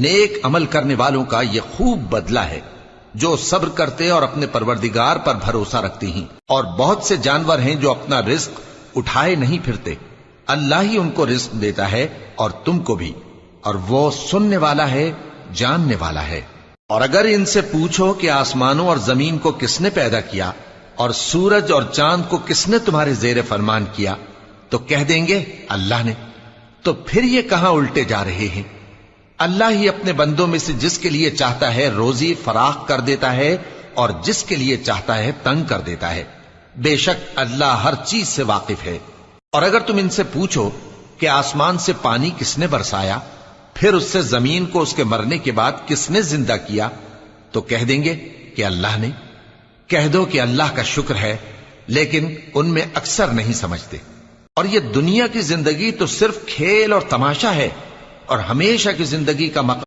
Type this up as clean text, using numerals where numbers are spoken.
نیک عمل کرنے والوں کا یہ خوب بدلہ ہے جو صبر کرتے اور اپنے پروردگار پر بھروسہ رکھتے ہیں۔ اور بہت سے جانور ہیں جو اپنا رزق اٹھائے نہیں پھرتے، اللہ ہی ان کو رزق دیتا ہے اور تم کو بھی، اور وہ سننے والا ہے، جاننے والا ہے۔ اور اگر ان سے پوچھو کہ آسمانوں اور زمین کو کس نے پیدا کیا اور سورج اور چاند کو کس نے تمہارے زیر فرمان کیا، تو کہہ دیں گے اللہ نے۔ تو پھر یہ کہاں الٹے جا رہے ہیں؟ اللہ ہی اپنے بندوں میں سے جس کے لیے چاہتا ہے روزی فراخ کر دیتا ہے اور جس کے لیے چاہتا ہے تنگ کر دیتا ہے۔ بے شک اللہ ہر چیز سے واقف ہے۔ اور اگر تم ان سے پوچھو کہ آسمان سے پانی کس نے برسایا، پھر اس سے زمین کو اس کے مرنے کے بعد کس نے زندہ کیا، تو کہہ دیں گے کہ اللہ نے۔ کہہ دو کہ اللہ کا شکر ہے، لیکن ان میں اکثر نہیں سمجھتے۔ اور یہ دنیا کی زندگی تو صرف کھیل اور تماشا ہے، اور ہمیشہ کی زندگی کا مقصد